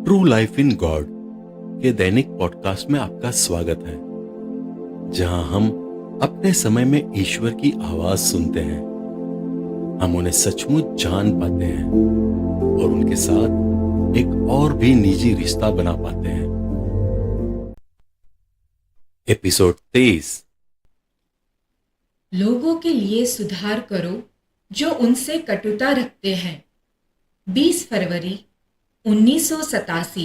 True life in God के दैनिक podcast में आपका स्वागत है, जहां हम अपने समय में ईश्वर की आवाज सुनते हैं। हम उन्हें सचमुच जान पाते हैं और उनके साथ एक और भी निजी रिश्ता बना पाते हैं। एपिसोड 23। लोगों के लिए सुधार करो जो उनसे कटुता रखते हैं। 20 फरवरी 1987।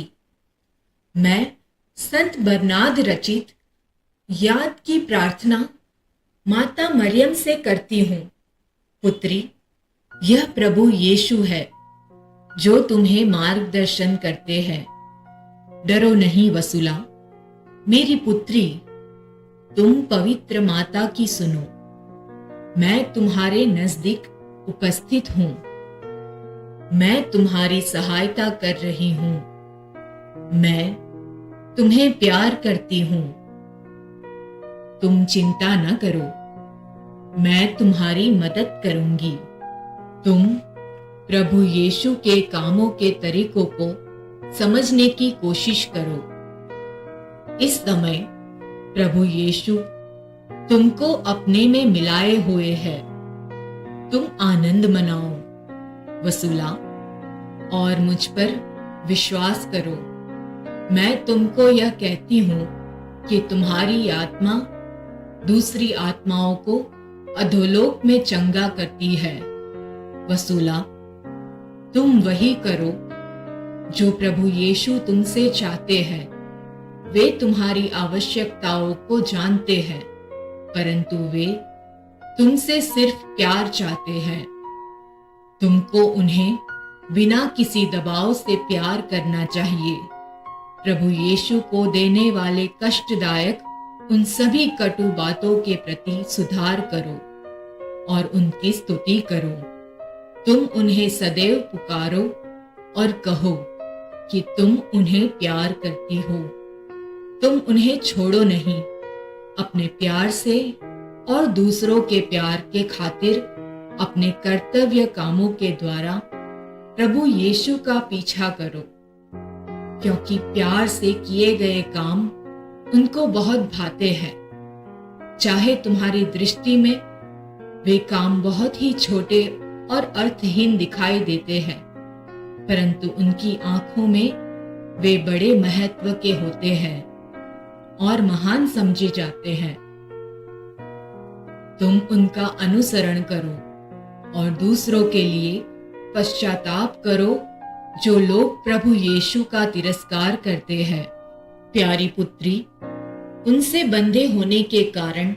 मैं संत बरनार्ड रचित याद की प्रार्थना माता मरियम से करती हूँ। पुत्री, यह प्रभु यीशु है जो तुम्हें मार्गदर्शन करते हैं। डरो नहीं वसूला, मेरी पुत्री, तुम पवित्र माता की सुनो। मैं तुम्हारे नजदीक उपस्थित हूं। मैं तुम्हारी सहायता कर रही हूं। मैं तुम्हें प्यार करती हूं। तुम चिंता न करो, मैं तुम्हारी मदद करूंगी। तुम प्रभु यीशु के कामों के तरीकों को समझने की कोशिश करो। इस समय प्रभु यीशु तुमको अपने में मिलाए हुए है। तुम आनंद मनाओ वसूला, और मुझ पर विश्वास करो। मैं तुमको यह कहती हूं कि तुम्हारी आत्मा दूसरी आत्माओं को अधोलोक में चंगा करती है। वसूला, तुम वही करो जो प्रभु यीशु तुमसे चाहते हैं। वे तुम्हारी आवश्यकताओं को जानते हैं, परंतु वे तुमसे सिर्फ प्यार चाहते हैं। तुमको उन्हें बिना किसी दबाव से प्यार करना चाहिए। प्रभु यीशु को देने वाले कष्टदायक उन सभी कटु बातों के प्रति सुधार करो और उनकी स्तुति करो। तुम उन्हें सदैव पुकारो और कहो कि तुम उन्हें प्यार करती हो। तुम उन्हें छोड़ो नहीं। अपने प्यार से और दूसरों के प्यार के खातिर अपने कर्तव्य कामों के द्वारा प्रभु यीशु का पीछा करो, क्योंकि प्यार से किए गए काम उनको बहुत भाते हैं। चाहे तुम्हारी दृष्टि में वे काम बहुत ही छोटे और अर्थहीन दिखाई देते हैं, परंतु उनकी आंखों में वे बड़े महत्व के होते हैं और महान समझे जाते हैं। तुम उनका अनुसरण करो और दूसरों के लिए पश्चाताप करो जो लोग प्रभु यीशु का तिरस्कार करते हैं। प्यारी पुत्री, उनसे बंधे होने के कारण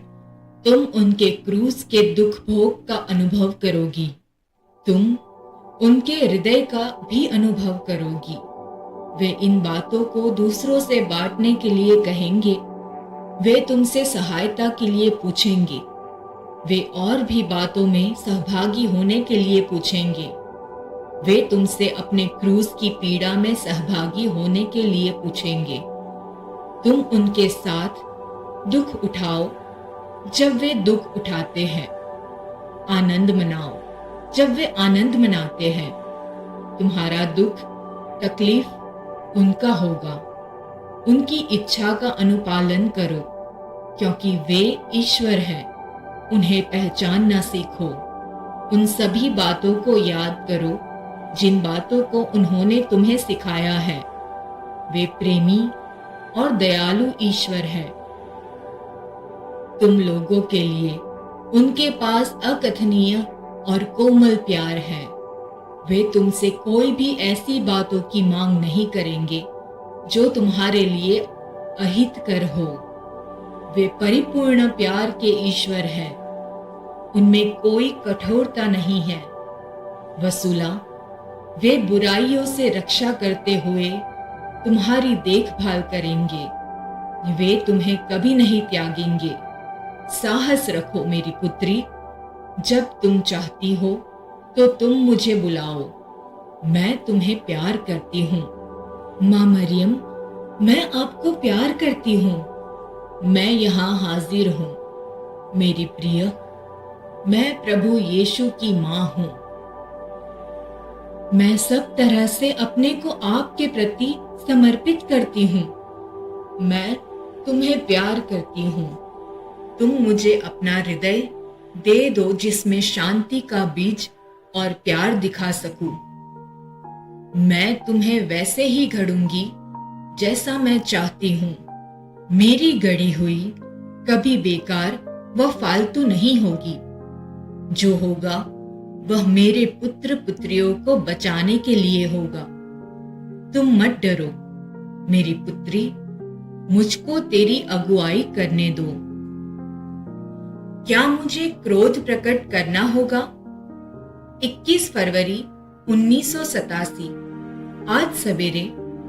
तुम उनके क्रूस के दुख भोग का अनुभव करोगी। तुम उनके हृदय का भी अनुभव करोगी। वे इन बातों को दूसरों से बांटने के लिए कहेंगे। वे तुमसे सहायता के लिए पूछेंगे। वे और भी बातों में सहभागी होने के लिए पूछेंगे। वे तुमसे अपने क्रूस की पीड़ा में सहभागी होने के लिए पूछेंगे। तुम उनके साथ दुख उठाओ जब वे दुख उठाते हैं। आनंद मनाओ जब वे आनंद मनाते हैं। तुम्हारा दुख तकलीफ उनका होगा। उनकी इच्छा का अनुपालन करो, क्योंकि वे ईश्वर हैं। उन्हें पहचानना सीखो। उन सभी बातों को याद करो जिन बातों को उन्होंने तुम्हें सिखाया है। वे प्रेमी और दयालु ईश्वर है। तुम लोगों के लिए उनके पास अकथनीय और कोमल प्यार है। वे तुमसे कोई भी ऐसी बातों की मांग नहीं करेंगे जो तुम्हारे लिए अहितकर हो। वे परिपूर्ण प्यार के ईश्वर है। उनमें कोई कठोरता नहीं है। वसूला, वे बुराइयों से रक्षा करते हुए तुम्हारी देखभाल करेंगे। वे तुम्हें कभी नहीं त्यागेंगे। साहस रखो मेरी पुत्री। जब तुम चाहती हो तो तुम मुझे बुलाओ। मैं तुम्हें प्यार करती हूँ। माँ मरियम, मैं आपको प्यार करती हूँ। मैं यहाँ हाजिर हूँ। मेरी प्रिय, मैं प्रभु यीशु की माँ हूँ। मैं सब तरह से अपने को आपके प्रति समर्पित करती हूँ। मैं तुम्हें प्यार करती हूँ। तुम मुझे अपना हृदय दे दो जिसमें शांति का बीज और प्यार दिखा सकूं। मैं तुम्हें वैसे ही गढ़ूंगी जैसा मैं चाहती हूँ। मेरी गढ़ी हुई कभी बेकार व फालतू नहीं होगी। जो होगा वह मेरे पुत्र पुत्रियों को बचाने के लिए होगा। तुम मत डरो मेरी पुत्री, मुझको तेरी अगुवाई करने दो। क्या मुझे क्रोध प्रकट करना होगा? 21 फरवरी 1987। आज सवेरे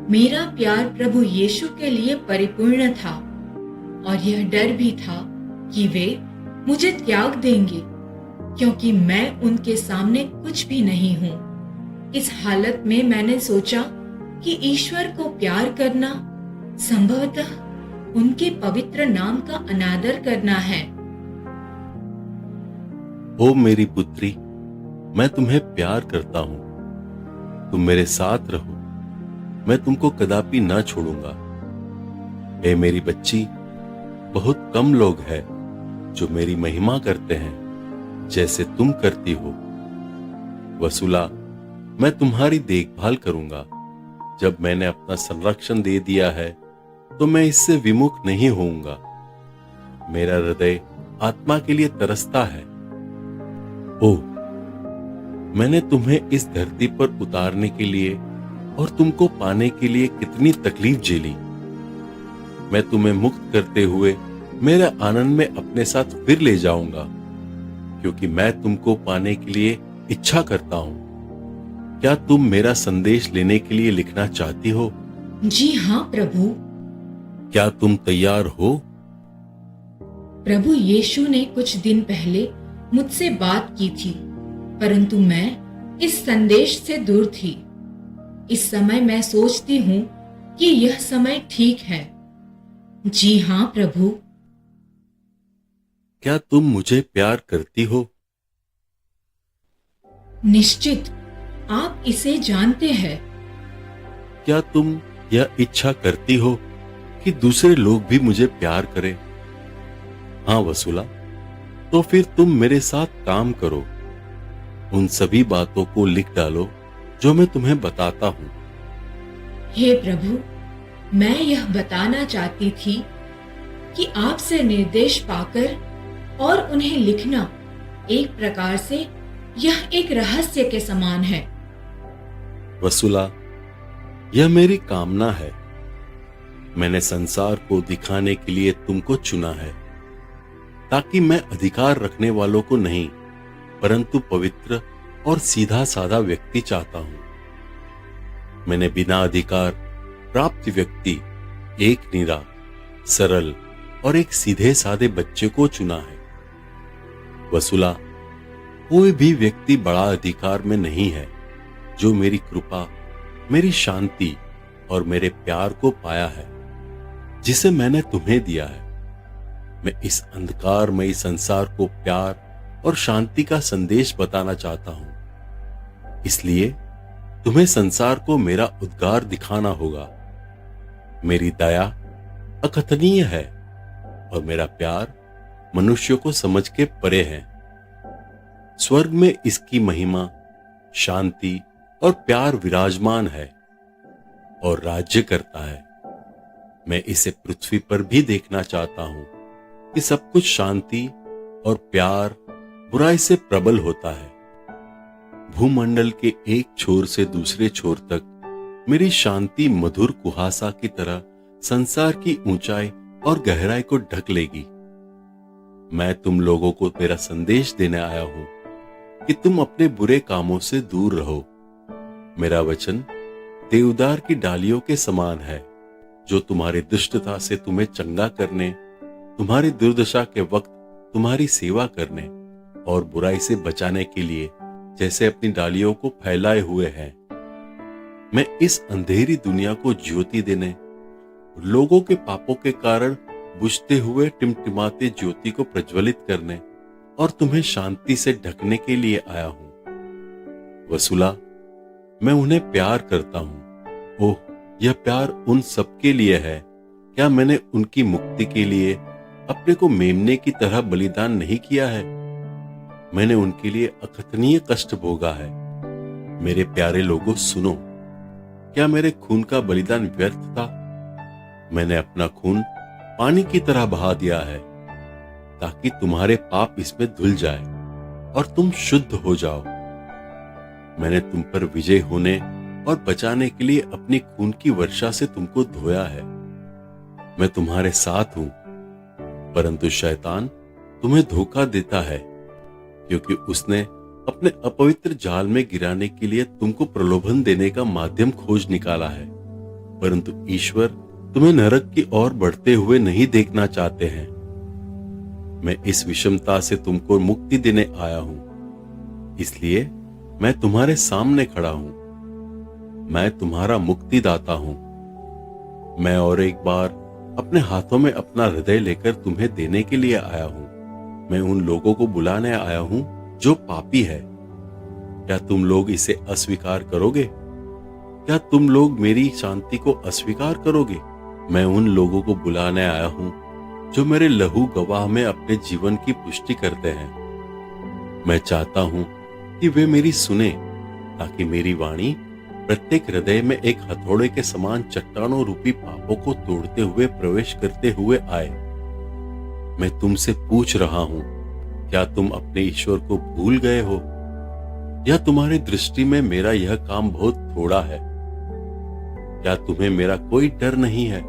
मेरा प्यार प्रभु यीशु के लिए परिपूर्ण था और यह डर भी था कि वे मुझे त्याग देंगे, क्योंकि मैं उनके सामने कुछ भी नहीं हूं। इस हालत में मैंने सोचा कि ईश्वर को प्यार करना संभवतः उनके पवित्र नाम का अनादर करना है। ओ मेरी पुत्री, मैं तुम्हें प्यार करता हूं। तुम मेरे साथ रहो, मैं तुमको कदापि ना छोड़ूंगा। ए मेरी बच्ची, बहुत कम लोग हैं जो मेरी महिमा करते हैं जैसे तुम करती हो। वसुला, मैं तुम्हारी देखभाल करूंगा। जब मैंने अपना संरक्षण दे दिया है तो मैं इससे विमुख नहीं होऊंगा। मेरा हृदय आत्मा के लिए तरसता है। ओह, मैंने तुम्हें इस धरती पर उतारने के लिए और तुमको पाने के लिए कितनी तकलीफ झेली। मैं तुम्हें मुक्त करते हुए मेरे आनंद में अपने साथ फिर ले जाऊंगा, क्योंकि मैं तुमको पाने के लिए इच्छा करता हूं। क्या तुम मेरा संदेश लेने के लिए लिखना चाहती हो? जी हाँ प्रभु। क्या तुम तैयार हो? प्रभु यीशु ने कुछ दिन पहले मुझसे बात की थी, परंतु मैं इस संदेश से दूर थी। इस समय मैं सोचती हूँ कि यह समय ठीक है। जी हाँ प्रभु। क्या तुम मुझे प्यार करती हो? निश्चित, आप इसे जानते हैं। क्या तुम यह इच्छा करती हो कि दूसरे लोग भी मुझे प्यार करें? हाँ वसुला, तो फिर तुम मेरे साथ काम करो। उन सभी बातों को लिख डालो जो मैं तुम्हें बताता हूं। हे प्रभु, मैं यह बताना चाहती थी कि आपसे निर्देश पाकर और उन्हें लिखना एक प्रकार से यह एक रहस्य के समान है। वसुला, यह मेरी कामना है। मैंने संसार को दिखाने के लिए तुमको चुना है, ताकि मैं अधिकार रखने वालों को नहीं, परंतु पवित्र और सीधा साधा व्यक्ति चाहता हूं। मैंने बिना अधिकार प्राप्त व्यक्ति, एक निरा, सरल और एक सीधे साधे बच्चे को चुना है। वसुला, कोई भी व्यक्ति बड़ा अधिकार में नहीं है जो मेरी कृपा, मेरी शांति और मेरे प्यार को पाया है, जिसे मैंने तुम्हें दिया है। मैं इस अंधकारमयी संसार को प्यार और शांति का संदेश बताना चाहता हूं। इसलिए तुम्हें संसार को मेरा उद्गार दिखाना होगा। मेरी दया अकथनीय है और मेरा प्यार मनुष्यों को समझ के परे है। स्वर्ग में इसकी महिमा, शांति और प्यार विराजमान है और राज्य करता है। मैं इसे पृथ्वी पर भी देखना चाहता हूं कि सब कुछ शांति और प्यार बुराई से प्रबल होता है। भूमंडल के एक छोर से दूसरे छोर तक मेरी शांति मधुर कुहासा की तरह संसार की ऊंचाई और गहराई को ढक लेगी। मैं तुम लोगों को मेरा संदेश देने आया हूं कि तुम अपने बुरे कामों से दूर रहो। मेरा वचन देवदार की डालियों के समान है, जो तुम्हारी दुष्टता से तुम्हें चंगा करने, तुम्हारी दुर्दशा के वक्त तुम्हारी सेवा करने और बुराई से बचाने के लिए जैसे अपनी डालियों को फैलाए हुए है। मैं इस अंधेरी दुनिया को ज्योति देने, लोगों के पापों के कारण बुझते हुए टिमटिमाते ज्योति को प्रज्वलित करने और तुम्हें शांति से ढकने के लिए आया हूं। वसुला, मैं उन्हें प्यार करता हूं। ओह, यह प्यार उन सबके लिए है। क्या मैंने उनकी मुक्ति के लिए अपने को मेमने की तरह बलिदान नहीं किया है? मैंने उनके लिए अकथनीय कष्ट भोगा है। मेरे प्यारे लोगों, सुनो, क्या मेरे खून का बलिदान व्यर्थ था? मैंने अपना खून पानी की तरह बहा दिया है ताकि तुम्हारे पाप इसमें धुल जाए और तुम शुद्ध हो जाओ। मैंने तुम पर विजय होने और बचाने के लिए अपनी खून की वर्षा से तुमको धोया है। मैं तुम्हारे साथ हूं, परंतु शैतान तुम्हें धोखा देता है क्योंकि उसने अपने अपवित्र जाल में गिराने के लिए तुमको प्रलोभन देने का माध्यम खोज निकाला है। परंतु ईश्वर तुम्हें नरक की ओर बढ़ते हुए नहीं देखना चाहते हैं। मैं इस विषमता से तुमको मुक्ति देने आया हूं, इसलिए मैं तुम्हारे सामने खड़ा हूं। मैं तुम्हारा मुक्तिदाता हूं। मैं और एक बार अपने हाथों में अपना हृदय लेकर तुम्हें देने के लिए आया हूं। मैं उन लोगों को बुलाने आया हूं जो पापी है। क्या तुम लोग इसे अस्वीकार करोगे? क्या तुम लोग मेरी शांति को अस्वीकार करोगे? मैं उन लोगों को बुलाने आया हूं जो मेरे लहू गवाह में अपने जीवन की पुष्टि करते हैं। मैं चाहता हूं कि वे मेरी सुने ताकि मेरी वाणी प्रत्येक हृदय में एक हथौड़े के समान चट्टानों रूपी पापों को तोड़ते हुए प्रवेश करते हुए आए। मैं तुमसे पूछ रहा हूं, क्या तुम अपने ईश्वर को भूल गए हो या तुम्हारी दृष्टि में मेरा यह काम बहुत थोड़ा है? क्या तुम्हें मेरा कोई डर नहीं है?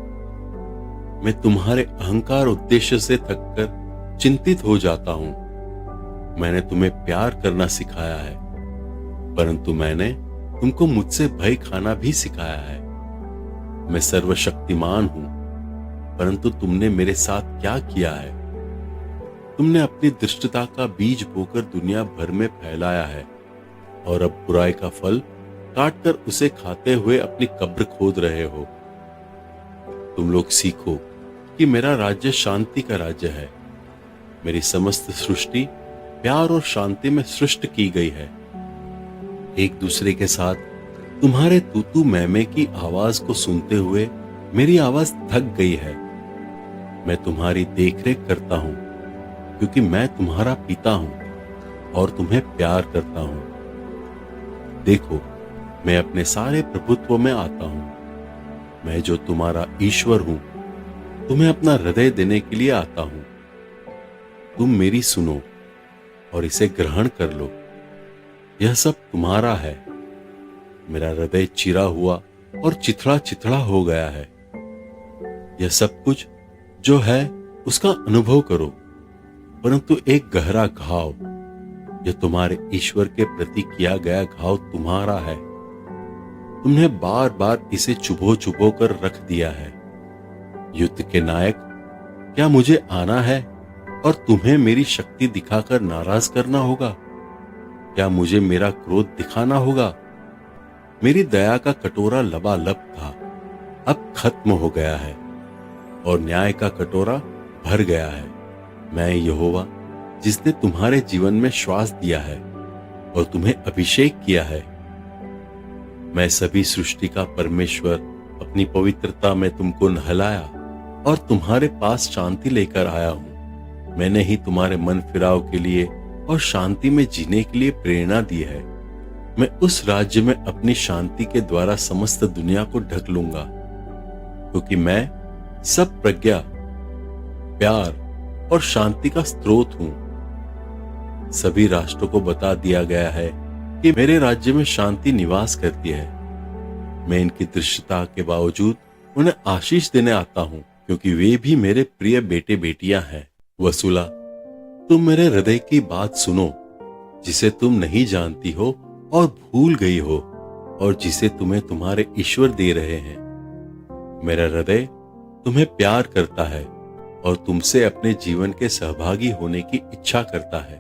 मैं तुम्हारे अहंकार उद्देश्य से थककर चिंतित हो जाता हूं। मैंने तुम्हें प्यार करना सिखाया है, परंतु मैंने तुमको मुझसे भय खाना भी सिखाया है। मैं सर्वशक्तिमान हूं, परंतु तुमने मेरे साथ क्या किया है? तुमने अपनी दुष्टता का बीज बोकर दुनिया भर में फैलाया है और अब बुराई का फल काटकर उसे खाते हुए अपनी कब्र खोद रहे हो। तुम लोग सीखो कि मेरा राज्य शांति का राज्य है। मेरी समस्त सृष्टि प्यार और शांति में सृष्ट की गई है। एक दूसरे के साथ तुम्हारे तूतू मैमे की आवाज को सुनते हुए मेरी आवाज थक गई है। मैं तुम्हारी देखरेख करता हूं क्योंकि मैं तुम्हारा पिता हूं और तुम्हें प्यार करता हूं। देखो, मैं अपने सारे प्रभुत्व में आता हूं। मैं जो तुम्हारा ईश्वर हूं, तुम्हें अपना हृदय देने के लिए आता हूं। तुम मेरी सुनो और इसे ग्रहण कर लो। यह सब तुम्हारा है। मेरा हृदय चिरा हुआ और चिथड़ा चिथड़ा हो गया है। यह सब कुछ जो है उसका अनुभव करो, परंतु एक गहरा घाव, यह तुम्हारे ईश्वर के प्रति किया गया घाव तुम्हारा है। तुमने बार बार इसे चुभो चुभो कर रख दिया है। युद्ध के नायक, क्या मुझे आना है और तुम्हें मेरी शक्ति दिखाकर नाराज करना होगा? क्या मुझे मेरा क्रोध दिखाना होगा? मेरी दया का कटोरा लबालब था, अब खत्म हो गया है और न्याय का कटोरा भर गया है। मैं यहोवा, जिसने तुम्हारे जीवन में श्वास दिया है और तुम्हें अभिषेक किया है। मैं सभी सृष्टि का परमेश्वर अपनी पवित्रता में तुमको नहलाया और तुम्हारे पास शांति लेकर आया हूं। मैंने ही तुम्हारे मन फिराव के लिए और शांति में जीने के लिए प्रेरणा दी है। मैं उस राज्य में अपनी शांति के द्वारा समस्त दुनिया को ढक लूंगा, क्योंकि मैं सब प्रज्ञा, प्यार और शांति का स्रोत हूं। सभी राष्ट्रों को बता दिया गया है कि मेरे राज्य में शांति निवास करती है। मैं इनकी दृश्यता के बावजूद उन्हें आशीष देने आता हूं, क्योंकि वे भी मेरे प्रिय बेटे बेटियां हैं। वसूला, तुम मेरे हृदय की बात सुनो, जिसे तुम नहीं जानती हो और भूल गई हो, और जिसे तुम्हें तुम्हारे ईश्वर दे रहे हैं। मेरा हृदय तुम्हें प्यार करता है और तुमसे अपने जीवन के सहभागी होने की इच्छा करता है।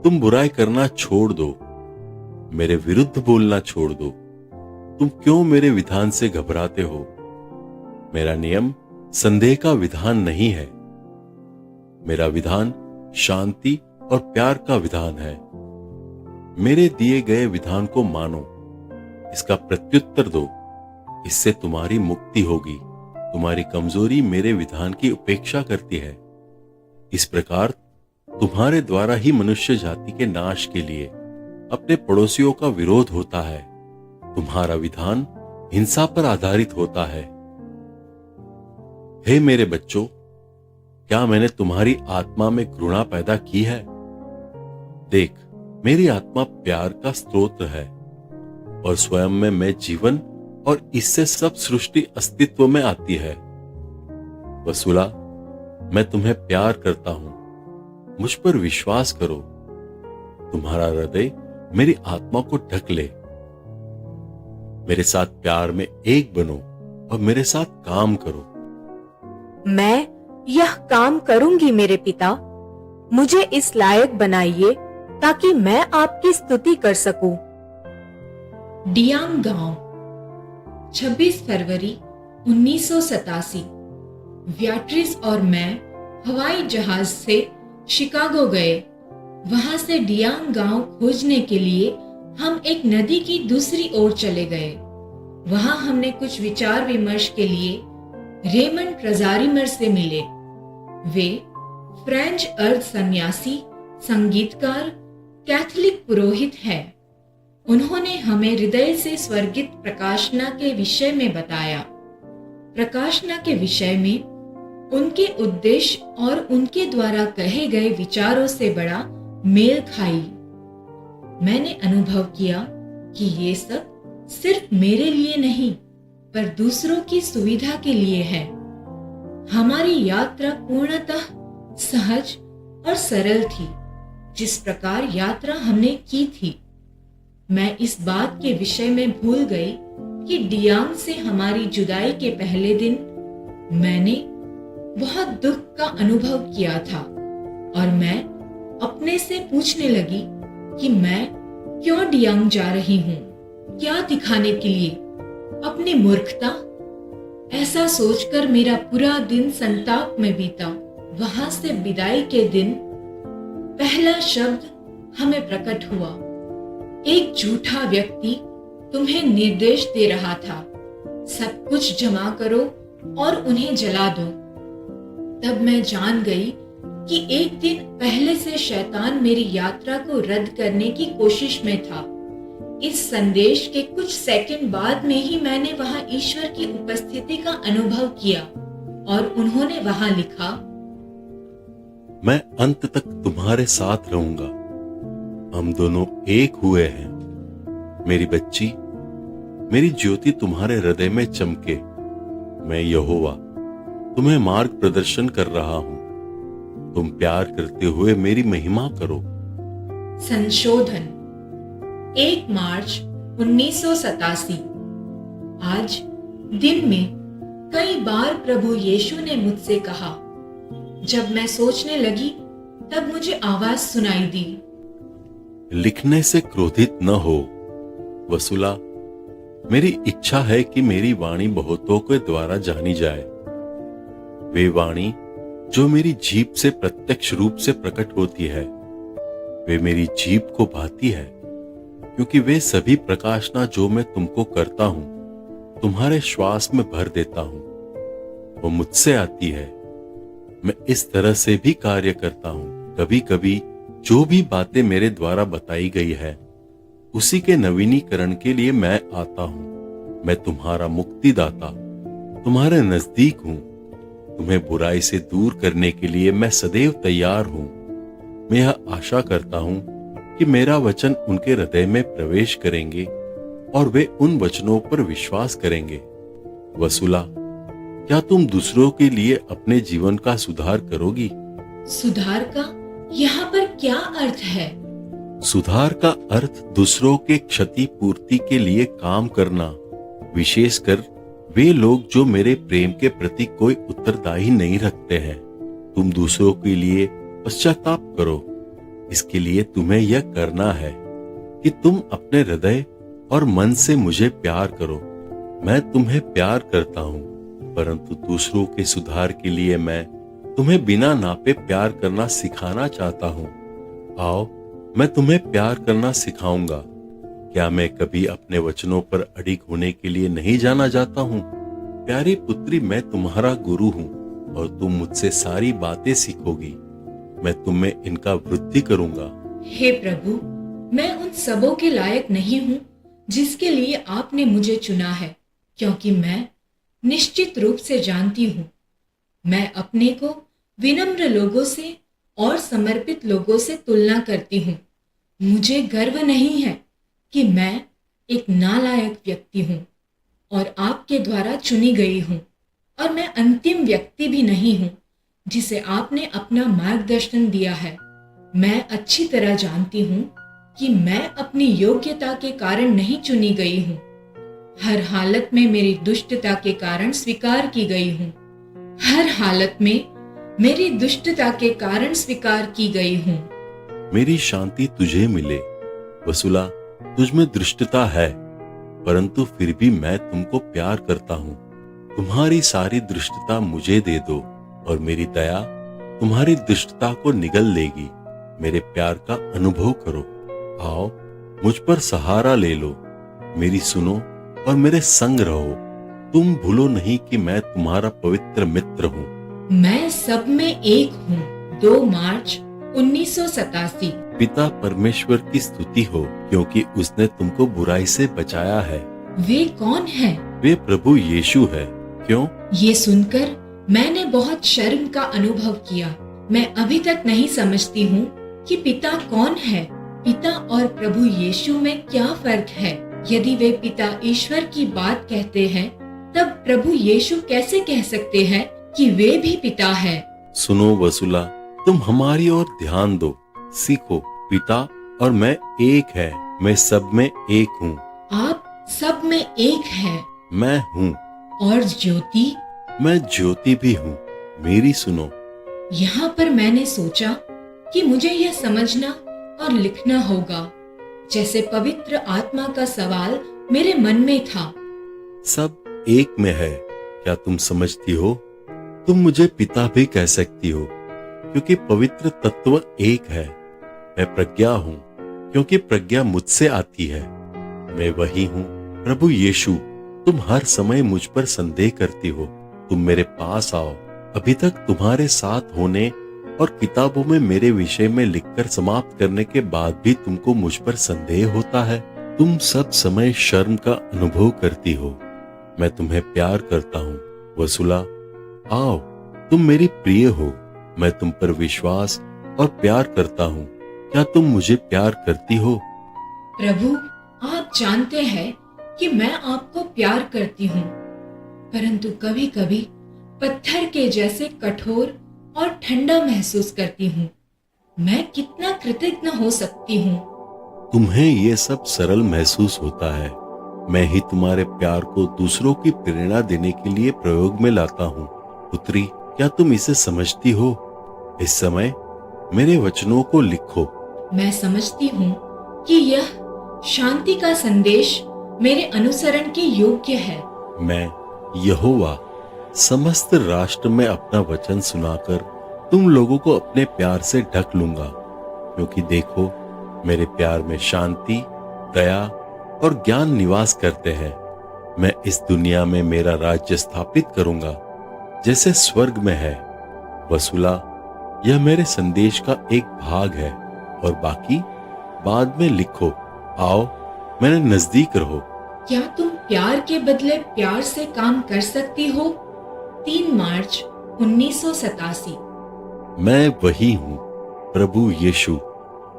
तुम बुराई करना छोड़ दो, मेरे विरुद्ध बोलना छोड़ दो। तुम क्यों मेरे विधान से घबराते हो? मेरा नियम संदेह का विधान नहीं है। मेरा विधान शांति और प्यार का विधान है। मेरे दिए गए विधान को मानो, इसका प्रत्युत्तर दो, इससे तुम्हारी मुक्ति होगी। तुम्हारी कमजोरी मेरे विधान की उपेक्षा करती है। इस प्रकार तुम्हारे द्वारा ही मनुष्य जाति के नाश के लिए अपने पड़ोसियों का विरोध होता है। तुम्हारा विधान हिंसा पर आधारित होता है। हे मेरे बच्चों, क्या मैंने तुम्हारी आत्मा में घृणा पैदा की है? देख, मेरी आत्मा प्यार का स्रोत है और स्वयं में मैं जीवन और इससे सब सृष्टि अस्तित्व में आती है। वसुला, मैं तुम्हें प्यार करता हूं, मुझ पर विश्वास करो। तुम्हारा हृदय मेरी आत्मा को ढक ले। मेरे साथ प्यार में एक बनो और मेरे साथ काम करो। मैं यह काम करूंगी मेरे पिता। मुझे इस लायक बनाइए ताकि मैं आपकी स्तुति कर सकूं। डियांग गांव, 26 फरवरी 1987। व्याट्रिस और मैं हवाई जहाज से शिकागो गए। वहां से डियांग गांव खोजने के लिए हम एक नदी की दूसरी ओर चले गए। वहां हमने कुछ विचार विमर्श के लिए रेमंड ट्रेजारिमर से मिले। वे फ्रेंच अर्ध सन्यासी, संगीतकार, कैथोलिक पुरोहित हैं। उन्होंने हमें हृदय से स्वर्गित प्रकाशना के विषय में बताया। प्रकाशना के विषय में उनके उद्देश्य और उनके द्वारा कहे गए विचारों से बड़ा मेल खाई। मैंने अनुभव किया कि ये सब सिर्फ मेरे लिए नहीं, पर दूसरों की सुविधा के लिए है। हमारी यात्रा पूर्णतः सहज और सरल थी, जिस प्रकार यात्रा हमने की थी। मैं इस बात के विषय में भूल गई कि डियांग से हमारी जुदाई के पहले दिन मैंने बहुत दुख का अनुभव किया था और मैं अपने से पूछने लगी कि मैं क्यों डियांग जा रही हूं, क्या दिखाने के लिए, अपनी मूर्खता। ऐसा सोचकर मेरा पूरा दिन संताप में बीता। वहां से विदाई के दिन पहला शब्द हमें प्रकट हुआ। एक झूठा व्यक्ति तुम्हें निर्देश दे रहा था, सब कुछ जमा करो और उन्हें जला दो। तब मैं जान गई कि एक दिन पहले से शैतान मेरी यात्रा को रद्द करने की कोशिश में था। इस संदेश के कुछ सेकंड बाद में ही मैंने वहां ईश्वर की उपस्थिति का अनुभव किया और उन्होंने वहां लिखा, मैं अंत तक तुम्हारे साथ रहूंगा। हम दोनों एक हुए हैं। मेरी बच्ची, मेरी ज्योति तुम्हारे हृदय में चमके। मैं यहोवा तुम्हें मार्ग प्रदर्शन कर रहा हूं। तुम प्यार करते हुए मेरी महिमा करो। संशोधन 1 मार्च 1987। आज दिन में कई बार प्रभु यीशु ने मुझसे कहा। जब मैं सोचने लगी तब मुझे आवाज सुनाई दी, लिखने से क्रोधित न हो वसुला। मेरी इच्छा है कि मेरी वाणी बहुतों के द्वारा जानी जाए। वे वाणी जो मेरी जीभ से प्रत्यक्ष रूप से प्रकट होती है, वे मेरी जीभ को भाती है, क्योंकि वे सभी प्रकाशना जो मैं तुमको करता हूं, तुम्हारे श्वास में भर देता हूं। वो मुझसे आती है। मैं इस तरह से भी कार्य करता हूं। कभी कभी जो भी बातें मेरे द्वारा बताई गई है, उसी के नवीनीकरण के लिए मैं आता हूं। मैं तुम्हारा मुक्तिदाता, तुम्हारे नजदीक हूं। तुम्हें बुराई से दूर करने के लिए मैं सदैव तैयार हूं। मैं यह आशा करता हूं कि मेरा वचन उनके हृदय में प्रवेश करेंगे और वे उन वचनों पर विश्वास करेंगे। वसुला, क्या तुम दूसरों के लिए अपने जीवन का सुधार करोगी? सुधार का यहाँ पर क्या अर्थ है? सुधार का अर्थ दूसरों के क्षति पूर्ति के लिए काम करना, विशेषकर वे लोग जो मेरे प्रेम के प्रति कोई उत्तरदायी नहीं रखते हैं। तुम दूसरों के लिए पश्चाताप करो। इसके लिए तुम्हें यह करना है कि तुम अपने हृदय और मन से मुझे प्यार करो। मैं तुम्हें प्यार करता हूं, परंतु दूसरों के सुधार के लिए मैं तुम्हें बिना नापे प्यार करना सिखाना चाहता हूं। आओ, मैं तुम्हें प्यार करना सिखाऊंगा। क्या मैं कभी अपने वचनों पर अडिग होने के लिए नहीं जाना जाता हूँ? प्यारी पुत्री, मैं तुम्हारा गुरु हूँ और तुम मुझसे सारी बातें सीखोगी। मैं तुम में इनका वृद्धि करूंगा। हे प्रभु, मैं उन सबों के लायक नहीं हूँ जिसके लिए आपने मुझे चुना है, क्योंकि मैं निश्चित रूप से जानती हूँ मैं अपने को विनम्र लोगों से और समर्पित लोगों से तुलना करती हूँ। मुझे गर्व नहीं है कि मैं एक नालायक व्यक्ति हूँ और आपके द्वारा चुनी गई हूँ, और मैं अंतिम व्यक्ति भी नहीं हूँ जिसे आपने अपना मार्गदर्शन दिया है। मैं अच्छी तरह जानती हूँ कि मैं अपनी योग्यता के कारण नहीं चुनी गई हूँ, हर हालत में मेरी दुष्टता के कारण स्वीकार की गई हूँ। हर हालत में मेरी दुष्टता के कारण स्वीकार की गई हूँ। मेरी शांति तुझे मिले। वसुला, तुझ में दुष्टता है, परंतु फिर भी मैं तुमको प्यार करता हूँ। तुम्हारी सारी दुष्टता मुझे दे दो और मेरी दया तुम्हारी दुष्टता को निगल लेगी। मेरे प्यार का अनुभव करो। आओ, मुझ पर सहारा ले लो, मेरी सुनो और मेरे संग रहो। तुम भूलो नहीं कि मैं तुम्हारा पवित्र मित्र हूँ। मैं सब में एक हूँ। 2 मार्च 1987। पिता परमेश्वर की स्तुति हो, क्योंकि उसने तुमको बुराई से बचाया है। वे कौन हैं? वे प्रभु यीशु है। क्यों? ये सुनकर मैंने बहुत शर्म का अनुभव किया। मैं अभी तक नहीं समझती हूँ कि पिता कौन है। पिता और प्रभु यीशु में क्या फर्क है? यदि वे पिता ईश्वर की बात कहते हैं, तब प्रभु यीशु कैसे कह सकते हैं कि वे भी पिता है? सुनो वसुला, तुम हमारी ओर ध्यान दो, सीखो। पिता और मैं एक है। मैं सब में एक हूँ। आप सब में एक है। मैं हूँ। और ज्योति? मैं ज्योति भी हूँ। मेरी सुनो। यहाँ पर मैंने सोचा कि मुझे यह समझना और लिखना होगा, जैसे पवित्र आत्मा का सवाल मेरे मन में था। सब एक में है, क्या तुम समझती हो? तुम मुझे पिता भी कह सकती हो, क्योंकि पवित्र तत्व एक है। मैं प्रज्ञा हूँ, क्योंकि प्रज्ञा मुझसे आती है। मैं वही हूँ, प्रभु यीशु। तुम हर समय मुझ पर संदेह करती हो। तुम मेरे पास आओ। अभी तक तुम्हारे साथ होने और किताबों में मेरे विषय में लिखकर समाप्त करने के बाद भी तुमको मुझ पर संदेह होता है। तुम सब समय शर्म का अनुभव करती हो। मैं तुम्हें प्यार करता हूँ। वसुला, आओ, तुम मेरी प्रिय हो। मैं तुम पर विश्वास और प्यार करता हूँ। क्या तुम मुझे प्यार करती हो? प्रभु, आप जानते हैं कि मैं आपको प्यार करती हूँ, परंतु कभी कभी पत्थर के जैसे कठोर और ठंडा महसूस करती हूँ। मैं कितना कृतज्ञ हो सकती हूँ। तुम्हें ये सब सरल महसूस होता है। मैं ही तुम्हारे प्यार को दूसरों की प्रेरणा देने के लिए प्रयोग में लाता हूँ। पुत्री, क्या तुम इसे समझती हो? इस समय मेरे वचनों को लिखो। मैं समझती हूँ कि यह शांति का संदेश मेरे अनुसरण के योग्य है। मैं यहोवा समस्त राष्ट्र में अपना वचन सुनाकर तुम लोगों को अपने प्यार से ढक लूंगा, क्योंकि देखो, मेरे प्यार में शांति, दया और ज्ञान निवास करते हैं। मैं इस दुनिया में मेरा राज्य स्थापित करूंगा, जैसे स्वर्ग में है। वसुला, यह मेरे संदेश का एक भाग है, और बाकी बाद में लिखो। आओ, मेरे नजदीक रहो। क्या तुम प्यार के बदले प्यार से काम कर सकती हो? 3 मार्च 1987। मैं वही हूँ, प्रभु यीशु।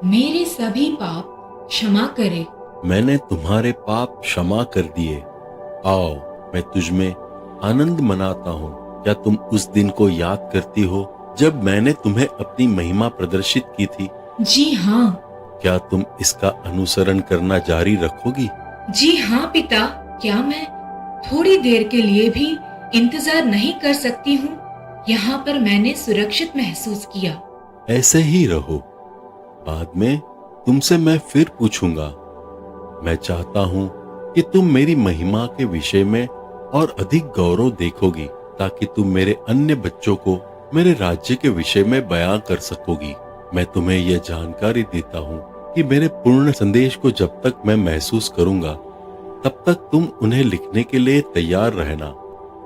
मेरे सभी पाप क्षमा करे। मैंने तुम्हारे पाप क्षमा कर दिए। आओ, मैं तुझ में आनंद मनाता हूँ। क्या तुम उस दिन को याद करती हो जब मैंने तुम्हें अपनी महिमा प्रदर्शित की थी? जी हाँ। क्या तुम इसका अनुसरण करना जारी रखोगी? जी हाँ पिता। क्या मैं थोड़ी देर के लिए भी इंतजार नहीं कर सकती हूँ? यहाँ पर मैंने सुरक्षित महसूस किया। ऐसे ही रहो। बाद में तुमसे मैं फिर पूछूंगा। मैं चाहता हूँ कि तुम मेरी महिमा के विषय में और अधिक गौरव देखोगी, ताकि तुम मेरे अन्य बच्चों को मेरे राज्य के विषय में बयां कर सकोगी। मैं तुम्हें यह जानकारी देता हूँ कि कि मेरे पूर्ण संदेश को जब तक मैं महसूस करूंगा तब तक तुम उन्हें लिखने के लिए तैयार रहना।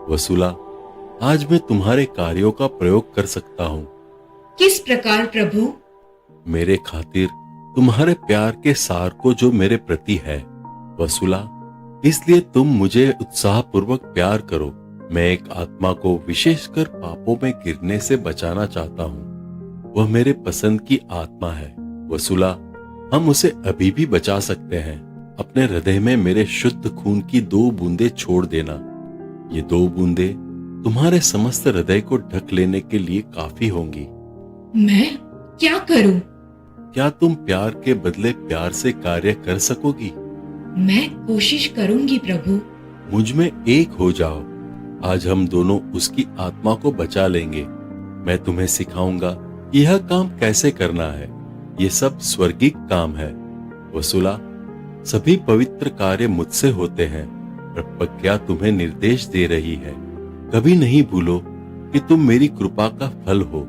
वसुला, आज मैं तुम्हारे कार्यों का प्रयोग कर सकता हूँ। किस प्रकार प्रभु? मेरे खातिर तुम्हारे प्यार के सार को जो मेरे प्रति है। वसुला, इसलिए तुम मुझे उत्साहपूर्वक प्यार करो। मैं एक आत्मा को विशेषकर पापों में गिरने से बचाना चाहता हूँ। वह मेरे पसंद की आत्मा है। वसुला, हम उसे अभी भी बचा सकते हैं। अपने हृदय में मेरे शुद्ध खून की 2 बूंदें छोड़ देना। ये 2 बूंदें तुम्हारे समस्त हृदय को ढक लेने के लिए काफी होंगी। मैं क्या करूं? क्या तुम प्यार के बदले प्यार से कार्य कर सकोगी? मैं कोशिश करूंगी प्रभु। मुझ में एक हो जाओ। आज हम दोनों उसकी आत्मा को बचा लेंगे। मैं तुम्हें सिखाऊंगा कि यह काम कैसे करना है। ये सब स्वर्गिक काम है। वसुला, सभी पवित्र कार्य मुझसे होते हैं। प्रज्ञा तुम्हें निर्देश दे रही है। कभी नहीं भूलो कि तुम मेरी कृपा का फल हो,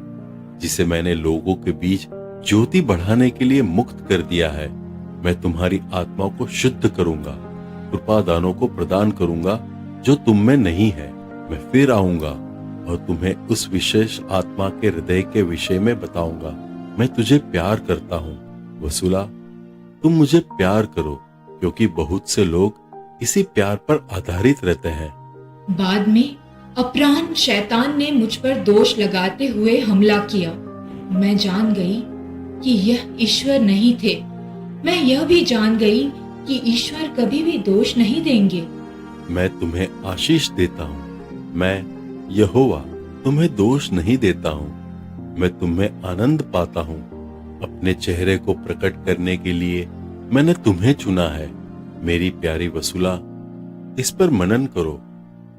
जिसे मैंने लोगों के बीच ज्योति बढ़ाने के लिए मुक्त कर दिया है। मैं तुम्हारी आत्मा को शुद्ध करूंगा, कृपा दानों को प्रदान करूंगा जो तुम में नहीं है। मैं फिर आऊंगा और तुम्हें उस विशेष आत्मा के हृदय के विषय में बताऊंगा। मैं तुझे प्यार करता हूँ। वसुला, तुम मुझे प्यार करो, क्योंकि बहुत से लोग इसी प्यार पर आधारित रहते हैं। बाद में अपराह्न शैतान ने मुझ पर दोष लगाते हुए हमला किया। मैं जान गई कि यह ईश्वर नहीं थे। मैं यह भी जान गई कि ईश्वर कभी भी दोष नहीं देंगे। मैं तुम्हें आशीष देता हूँ। मैं यहोवा तुम्हें दोष नहीं देता हूँ। मैं तुम्हें आनंद पाता हूँ। अपने चेहरे को प्रकट करने के लिए मैंने तुम्हें चुना है। मेरी प्यारी वसुला, इस पर मनन करो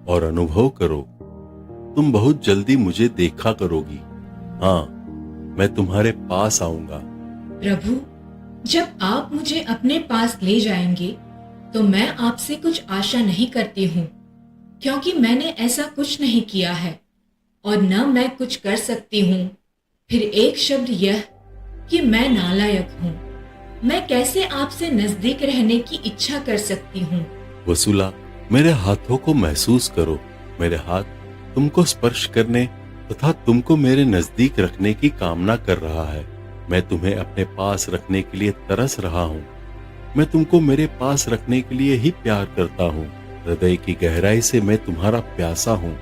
और अनुभव करो। तुम बहुत जल्दी मुझे देखा करोगी। हाँ, मैं तुम्हारे पास आऊंगा। प्रभु, जब आप मुझे अपने पास ले जाएंगे तो मैं आपसे कुछ आशा नहीं करती हूँ, क्योंकि मैंने ऐसा कुछ नहीं किया है और न मैं कुछ कर सकती हूँ। फिर एक शब्द यह कि मैं नालायक हूँ। मैं कैसे आपसे नजदीक रहने की इच्छा कर सकती हूँ? वसुला, मेरे हाथों को महसूस करो। मेरे हाथ तुमको स्पर्श करने तथा तुमको मेरे नजदीक रखने की कामना कर रहा है। मैं तुम्हें अपने पास रखने के लिए तरस रहा हूँ। मैं तुमको मेरे पास रखने के लिए ही प्यार करता हूँ। हृदय की गहराई से मैं तुम्हारा प्यासा हूँ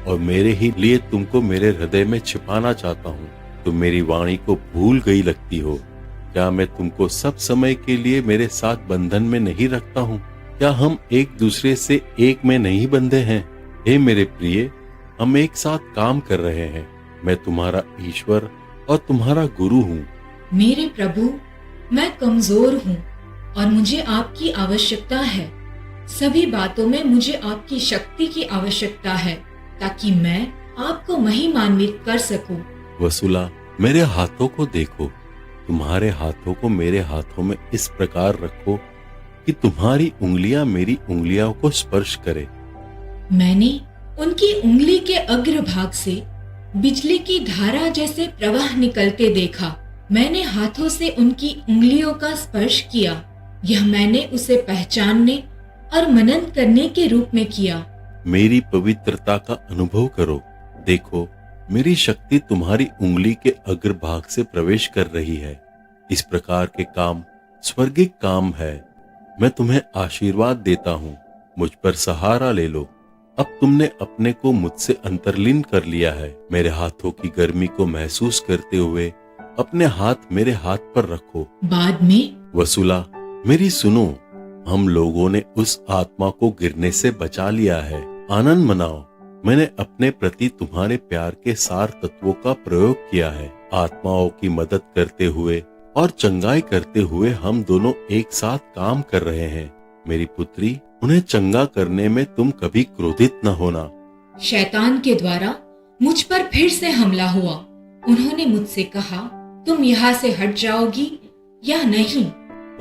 और मेरे ही लिए तुमको मेरे हृदय में छिपाना चाहता हूँ। तुम मेरी वाणी को भूल गई लगती हो। क्या मैं तुमको सब समय के लिए मेरे साथ बंधन में नहीं रखता हूँ? क्या हम एक दूसरे से एक में नहीं बंधे हैं? हे मेरे प्रिय, हम एक साथ काम कर रहे हैं। मैं तुम्हारा ईश्वर और तुम्हारा गुरु हूँ। मेरे प्रभु, मैं कमजोर हूँ और मुझे आपकी आवश्यकता है। सभी बातों में मुझे आपकी शक्ति की आवश्यकता है, ताकि मैं आपको महिमान्वित कर सकूं। वसुला, मेरे हाथों को देखो। तुम्हारे हाथों को मेरे हाथों में इस प्रकार रखो कि तुम्हारी उंगलियां मेरी उंगलियों को स्पर्श करे। मैंने उनकी उंगली के अग्रभाग से बिजली की धारा जैसे प्रवाह निकलते देखा। मैंने हाथों से उनकी उंगलियों का स्पर्श किया। यह मैंने उसे पहचानने और मनन करने के रूप में किया। मेरी पवित्रता का अनुभव करो। देखो, मेरी शक्ति तुम्हारी उंगली के अग्रभाग से प्रवेश कर रही है। इस प्रकार के काम स्वर्गिक काम है। मैं तुम्हें आशीर्वाद देता हूँ। मुझ पर सहारा ले लो। अब तुमने अपने को मुझसे अंतर्लीन कर लिया है। मेरे हाथों की गर्मी को महसूस करते हुए अपने हाथ मेरे हाथ पर रखो। बाद में वसुला, मेरी सुनो। हम लोगों ने उस आत्मा को गिरने से बचा लिया है। आनंद मनाओ। मैंने अपने प्रति तुम्हारे प्यार के सार तत्वों का प्रयोग किया है। आत्माओं की मदद करते हुए और चंगाई करते हुए हम दोनों एक साथ काम कर रहे हैं। मेरी पुत्री, उन्हें चंगा करने में तुम कभी क्रोधित न होना। शैतान के द्वारा मुझ पर फिर से हमला हुआ। उन्होंने मुझसे कहा, तुम यहाँ से हट जाओगी या नहीं?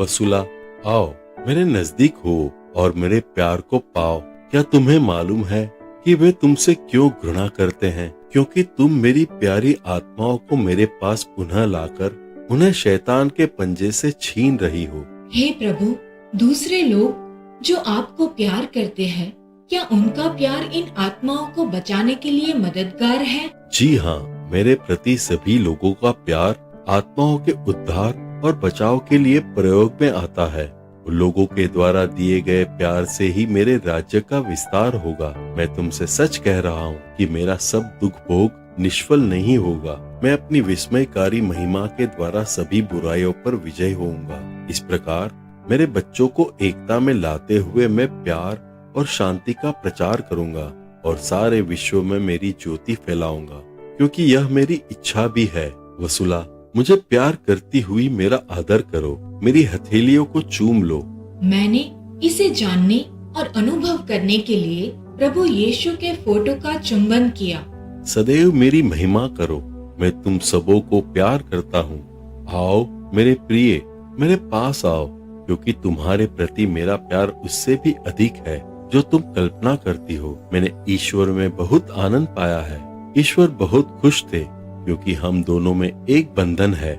वसुला, आओ, मेरे नजदीक हो और मेरे प्यार को पाओ। क्या तुम्हें मालूम है कि वे तुमसे क्यों घृणा करते हैं? क्योंकि तुम मेरी प्यारी आत्माओं को मेरे पास पुनः लाकर उन्हें शैतान के पंजे से छीन रही हो। हे प्रभु, दूसरे लोग जो आपको प्यार करते हैं, क्या उनका प्यार इन आत्माओं को बचाने के लिए मददगार है? जी हाँ, मेरे प्रति सभी लोगों का प्यार आत्माओं के उद्धार और बचाव के लिए प्रयोग में आता है। उन लोगों के द्वारा दिए गए प्यार से ही मेरे राज्य का विस्तार होगा। मैं तुमसे सच कह रहा हूँ कि मेरा सब दुख भोग निष्फल नहीं होगा। मैं अपनी विस्मयकारी महिमा के द्वारा सभी बुराइयों पर विजय होऊंगा। इस प्रकार मेरे बच्चों को एकता में लाते हुए मैं प्यार और शांति का प्रचार करूंगा और सारे विश्व में मेरी ज्योति फैलाऊंगा, क्योंकि यह मेरी इच्छा भी है। वसुला, मुझे प्यार करती हुई मेरा आदर करो, मेरी हथेलियों को चूम लो। मैंने इसे जानने और अनुभव करने के लिए प्रभु यीशु के फोटो का चुंबन किया। सदैव मेरी महिमा करो। मैं तुम सबों को प्यार करता हूँ। आओ मेरे प्रिय, मेरे पास आओ, क्योंकि तुम्हारे प्रति मेरा प्यार उससे भी अधिक है जो तुम कल्पना करती हो। मैंने ईश्वर में बहुत आनंद पाया है। ईश्वर बहुत खुश थे क्योंकि हम दोनों में एक बंधन है।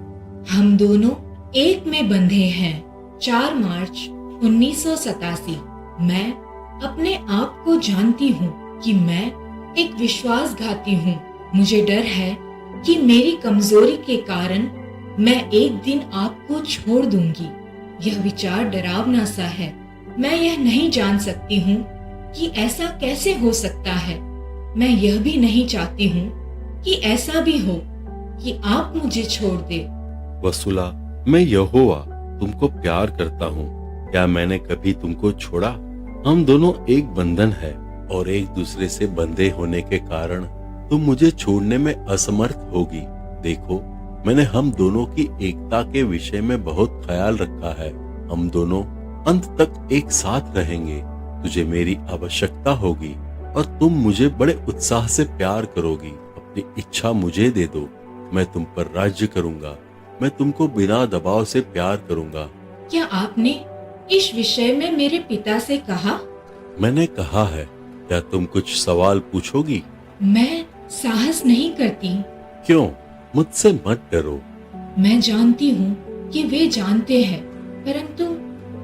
हम दोनों एक में बंधे हैं। 4 मार्च 1987। मैं अपने आप को जानती हूँ कि मैं एक विश्वासघाती हूँ। मुझे डर है कि मेरी कमजोरी के कारण मैं एक दिन आपको छोड़ दूंगी। यह विचार डरावना सा है। मैं यह नहीं जान सकती हूँ कि ऐसा कैसे हो सकता है। मैं यह भी नहीं चाहती हूँ कि ऐसा भी हो कि आप मुझे छोड़ दे। वसुला, मैं यहोवा तुमको प्यार करता हूँ। क्या मैंने कभी तुमको छोड़ा? हम दोनों एक बंधन है और एक दूसरे से बंधे होने के कारण तुम मुझे छोड़ने में असमर्थ होगी। देखो, मैंने हम दोनों की एकता के विषय में बहुत ख्याल रखा है। हम दोनों अंत तक एक साथ रहेंगे। तुझे मेरी आवश्यकता होगी और तुम मुझे बड़े उत्साह से प्यार करोगी। अपनी इच्छा मुझे दे दो, मैं तुम पर राज्य करूंगा। मैं तुमको बिना दबाव से प्यार करूंगा। क्या आपने इस विषय में मेरे पिता से कहा? मैंने कहा है। क्या तुम कुछ सवाल पूछोगी? मैं साहस नहीं करती। क्यों? मुझसे मत डरो। मैं जानती हूँ कि वे जानते हैं, परंतु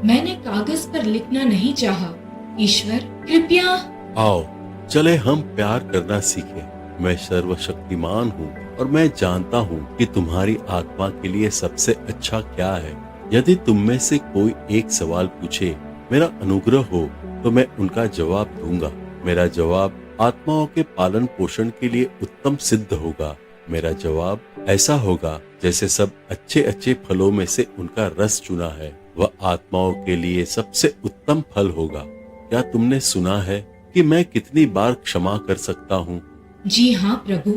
मैंने कागज पर लिखना नहीं चाहा। ईश्वर, कृपया। आओ चले हम प्यार करना सीखें। मैं सर्वशक्तिमान हूँ और मैं जानता हूँ कि तुम्हारी आत्मा के लिए सबसे अच्छा क्या है। यदि तुम में से कोई एक सवाल पूछे, मेरा अनुग्रह हो तो मैं उनका जवाब दूंगा। मेरा जवाब आत्माओं के पालन पोषण के लिए उत्तम सिद्ध होगा। मेरा जवाब ऐसा होगा जैसे सब अच्छे अच्छे फलों में से उनका रस चुना है। वह आत्माओं के लिए सबसे उत्तम फल होगा। क्या तुमने सुना है कि मैं कितनी बार क्षमा कर सकता हूँ? जी हाँ प्रभु,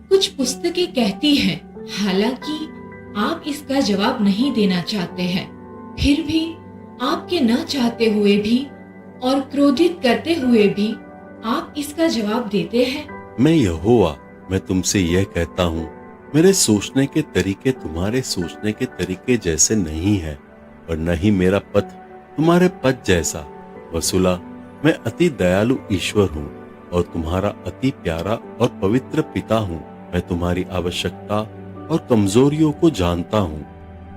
कुछ पुस्तकें कहती हैं। हालांकि आप इसका जवाब नहीं देना चाहते हैं, फिर भी आपके न चाहते हुए भी और क्रोधित करते हुए भी आप इसका जवाब देते हैं। मैं यहोवा, मैं तुमसे यह कहता हूँ, मेरे सोचने के तरीके तुम्हारे सोचने के तरीके जैसे नहीं है और न ही मेरा पथ तुम्हारे पथ जैसा। वसुला, मैं अति दयालु ईश्वर हूँ और तुम्हारा अति प्यारा और पवित्र पिता हूँ। मैं तुम्हारी आवश्यकता और कमजोरियों को जानता हूँ।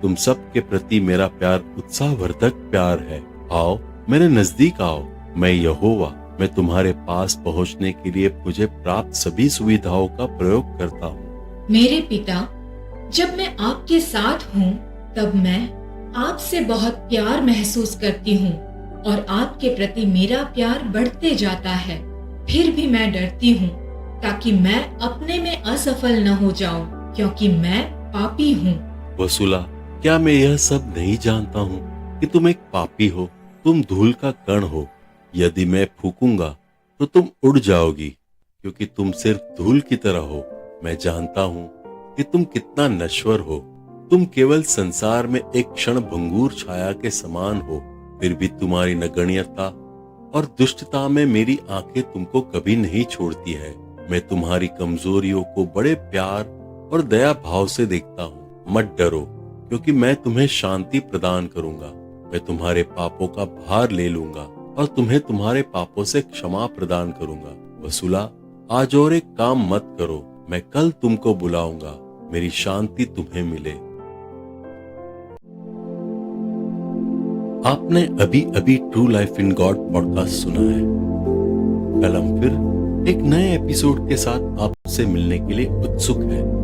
तुम सब के प्रति मेरा प्यार उत्साहवर्धक प्यार है। आओ मेरे नजदीक आओ। मैं यहोवा, मैं तुम्हारे पास पहुँचने के लिए मुझे प्राप्त सभी सुविधाओं का प्रयोग करता हूँ। मेरे पिता, जब मैं आपके साथ हूँ तब मैं आपसे बहुत प्यार महसूस करती हूँ और आपके प्रति मेरा प्यार बढ़ते जाता है। फिर भी मैं डरती हूँ ताकि मैं अपने में असफल न हो जाऊं, क्योंकि मैं पापी हूँ। वसुला, क्या मैं यह सब नहीं जानता हूँ कि तुम एक पापी हो? तुम धूल का कण हो। यदि मैं फूकूंगा तो तुम उड़ जाओगी, क्योंकि तुम सिर्फ धूल की तरह हो। मैं जानता हूँ कि तुम कितना नश्वर हो। तुम केवल संसार में एक क्षण भंगुर छाया के समान हो। फिर भी तुम्हारी नगण्यता और दुष्टता में मेरी आंखें तुमको कभी नहीं छोड़ती है। मैं तुम्हारी कमजोरियों को बड़े प्यार और दया भाव से देखता हूँ। मत डरो, क्योंकि मैं तुम्हें शांति प्रदान करूंगा। मैं तुम्हारे पापों का भार ले लूंगा और तुम्हें तुम्हारे पापों से क्षमा प्रदान करूंगा। वसुला, आज और एक काम मत करो। मैं कल तुमको बुलाऊंगा। मेरी शांति तुम्हें मिले। आपने अभी अभी true life in God podcast सुना है। कल हम फिर एक नए एपिसोड के साथ आपसे मिलने के लिए उत्सुक हैं।